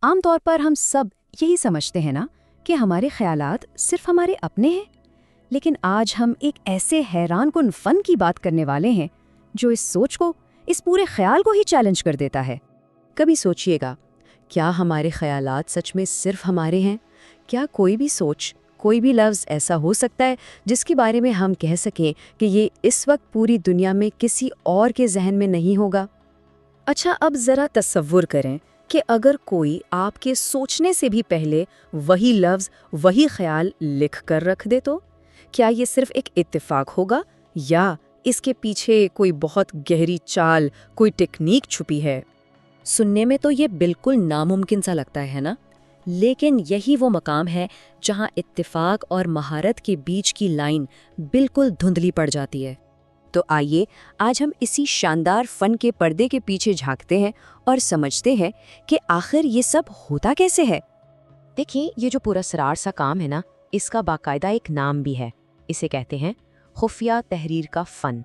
عام طور پر ہم سب یہی سمجھتے ہیں نا کہ ہمارے خیالات صرف ہمارے اپنے ہیں، لیکن آج ہم ایک ایسے حیران کن فن کی بات کرنے والے ہیں جو اس سوچ کو، اس پورے خیال کو ہی چیلنج کر دیتا ہے۔ کبھی سوچئے گا، کیا ہمارے خیالات سچ میں صرف ہمارے ہیں؟ کیا کوئی بھی سوچ، کوئی بھی لفظ ایسا ہو سکتا ہے جس کے بارے میں ہم کہہ سکیں کہ یہ اس وقت پوری دنیا میں کسی اور کے ذہن میں نہیں ہوگا؟ اچھا، اب ذرا تصور کریں کہ اگر کوئی آپ کے سوچنے سے بھی پہلے وہی لفظ، وہی خیال لکھ کر رکھ دے تو کیا یہ صرف ایک اتفاق ہوگا یا اس کے پیچھے کوئی بہت گہری چال، کوئی ٹیکنیک چھپی ہے؟ سننے میں تو یہ بالکل ناممکن سا لگتا ہے نا، لیکن یہی وہ مقام ہے جہاں اتفاق اور مہارت کے بیچ کی لائن بالکل دھندلی پڑ جاتی ہے۔ تو آئیے آج ہم اسی شاندار فن کے پردے کے پیچھے جھانکتے ہیں اور سمجھتے ہیں کہ آخر یہ سب ہوتا کیسے ہے۔ دیکھیں، یہ جو پورا سرار سا کام ہے نا، اس کا باقاعدہ ایک نام بھی ہے۔ اسے کہتے ہیں خفیہ تحریر کا فن۔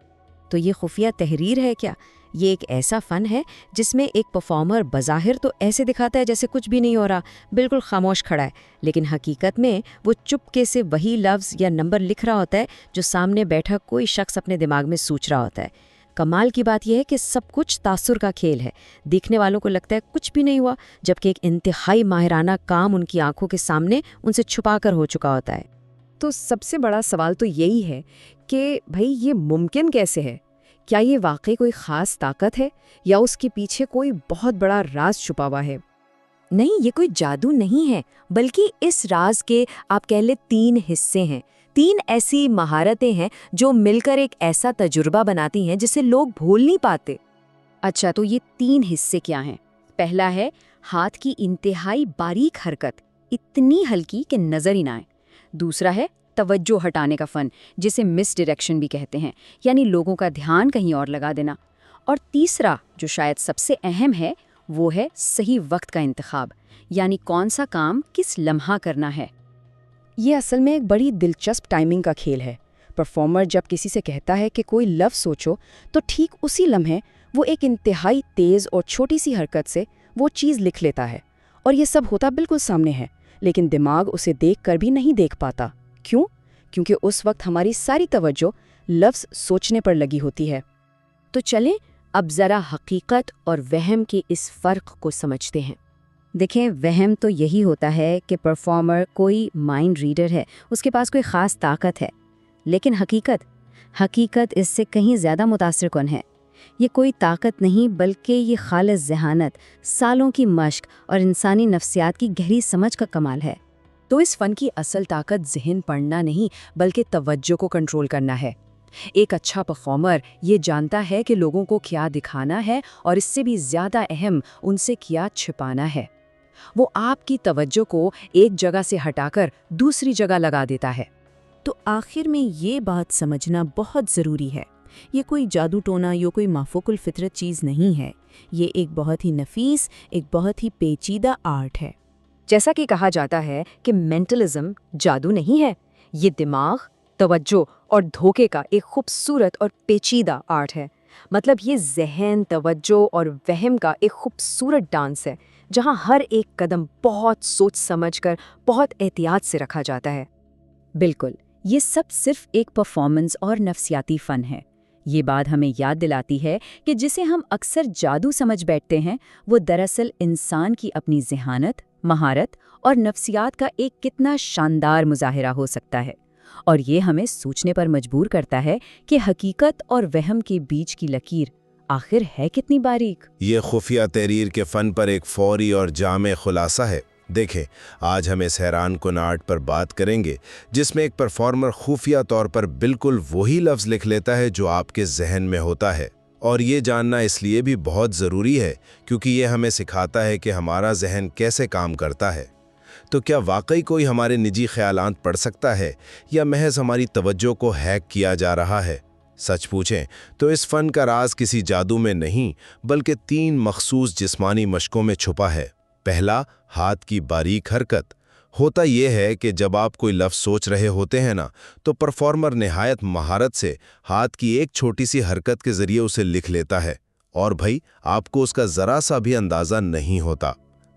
تو یہ خفیہ تحریر ہے کیا؟ یہ ایک ایسا فن ہے جس میں ایک پرفارمر بظاہر تو ایسے دکھاتا ہے جیسے کچھ بھی نہیں ہو رہا، بالکل خاموش کھڑا ہے، لیکن حقیقت میں وہ چپکے سے وہی لفظ یا نمبر لکھ رہا ہوتا ہے جو سامنے بیٹھا کوئی شخص اپنے دماغ میں سوچ رہا ہوتا ہے۔ کمال کی بات یہ ہے کہ سب کچھ تاثر کا کھیل ہے۔ دیکھنے والوں کو لگتا ہے کچھ بھی نہیں ہوا، جبکہ ایک انتہائی ماہرانہ کام ان کی آنکھوں کے سامنے ان سے چھپا کر ہو چکا ہوتا ہے۔ تو سب سے بڑا سوال تو یہی ہے کہ بھئی یہ ممکن کیسے ہے؟ کیا یہ واقعی کوئی خاص طاقت ہے یا اس کے پیچھے کوئی بہت بڑا راز چھپا ہوا ہے؟ نہیں، یہ کوئی جادو نہیں ہے، بلکہ اس راز کے آپ کہہ لیں 3 حصے ہیں، 3 ایسی مہارتیں ہیں جو مل کر ایک ایسا تجربہ بناتی ہیں جسے لوگ بھول نہیں پاتے۔ اچھا، تو یہ 3 حصے کیا ہیں؟ پہلا ہے ہاتھ کی انتہائی باریک حرکت، اتنی ہلکی کہ نظر ہی نہ آئے۔ دوسرا ہے توجہ ہٹانے کا فن، جسے مس ڈائریکشن بھی کہتے ہیں، یعنی لوگوں کا دھیان کہیں اور لگا دینا۔ اور تیسرا، جو شاید سب سے اہم ہے، وہ ہے صحیح وقت کا انتخاب، یعنی کون سا کام کس لمحہ کرنا ہے۔ یہ اصل میں ایک بڑی دلچسپ ٹائمنگ کا کھیل ہے۔ پرفارمر جب کسی سے کہتا ہے کہ کوئی لفظ سوچو، تو ٹھیک اسی لمحے وہ ایک انتہائی تیز اور چھوٹی سی حرکت سے وہ چیز لکھ لیتا ہے، اور یہ سب ہوتا بالکل سامنے ہے، لیکن دماغ اسے دیکھ کر بھی نہیں دیکھ پاتا۔ کیوں؟ کیونکہ اس وقت ہماری ساری توجہ لفظ سوچنے پر لگی ہوتی ہے۔ تو چلیں اب ذرا حقیقت اور وہم کے اس فرق کو سمجھتے ہیں۔ دیکھیں، وہم تو یہی ہوتا ہے کہ پرفارمر کوئی مائنڈ ریڈر ہے، اس کے پاس کوئی خاص طاقت ہے، لیکن حقیقت اس سے کہیں زیادہ متاثر کن ہے۔ یہ کوئی طاقت نہیں بلکہ یہ خالص ذہانت، سالوں کی مشق اور انسانی نفسیات کی گہری سمجھ کا کمال ہے۔ تو اس فن کی اصل طاقت ذہن پڑھنا نہیں بلکہ توجہ کو کنٹرول کرنا ہے۔ ایک اچھا پرفارمر یہ جانتا ہے کہ لوگوں کو کیا دکھانا ہے، اور اس سے بھی زیادہ اہم ان سے کیا چھپانا ہے۔ وہ آپ کی توجہ کو ایک جگہ سے ہٹا کر دوسری جگہ لگا دیتا ہے۔ تو آخر میں یہ بات سمجھنا بہت ضروری ہے، یہ کوئی جادو ٹونا یا کوئی مافوق الفطرت چیز نہیں ہے، یہ ایک بہت ہی نفیس، ایک بہت ہی پیچیدہ آرٹ ہے۔ جیسا کہ کہا جاتا ہے کہ مینٹلزم جادو نہیں ہے، یہ دماغ، توجہ اور دھوکے کا ایک خوبصورت اور پیچیدہ آرٹ ہے۔ مطلب یہ ذہن، توجہ اور وہم کا ایک خوبصورت ڈانس ہے، جہاں ہر ایک قدم بہت سوچ سمجھ کر بہت احتیاط سے رکھا جاتا ہے۔ بالکل، یہ سب صرف ایک پرفارمنس اور نفسیاتی فن ہے۔ یہ بات ہمیں یاد دلاتی ہے کہ جسے ہم اکثر جادو سمجھ بیٹھتے ہیں، وہ دراصل انسان کی اپنی ذہانت، مہارت اور نفسیات کا ایک کتنا شاندار مظاہرہ ہو سکتا ہے، اور یہ ہمیں سوچنے پر مجبور کرتا ہے کہ حقیقت اور وہم کے بیچ کی لکیر آخر ہے کتنی باریک۔ یہ خفیہ تحریر کے فن پر ایک فوری اور جامع خلاصہ ہے۔ دیکھیں، آج ہم اس حیران کن آرٹ پر بات کریں گے جس میں ایک پرفارمر خفیہ طور پر بالکل وہی لفظ لکھ لیتا ہے جو آپ کے ذہن میں ہوتا ہے۔ اور یہ جاننا اس لیے بھی بہت ضروری ہے کیونکہ یہ ہمیں سکھاتا ہے کہ ہمارا ذہن کیسے کام کرتا ہے۔ تو کیا واقعی کوئی ہمارے نجی خیالات پڑھ سکتا ہے یا محض ہماری توجہ کو ہیک کیا جا رہا ہے؟ سچ پوچھیں تو اس فن کا راز کسی جادو میں نہیں بلکہ 3 مخصوص جسمانی مشقوں میں چھپا ہے۔ پہلا، ہاتھ کی باریک حرکت۔ ہوتا یہ ہے کہ جب آپ کوئی لفظ سوچ رہے ہوتے ہیں نا، تو پرفارمر نہایت مہارت سے ہاتھ کی ایک چھوٹی سی حرکت کے ذریعے اسے لکھ لیتا ہے، اور بھائی آپ کو اس کا ذرا سا بھی اندازہ نہیں ہوتا۔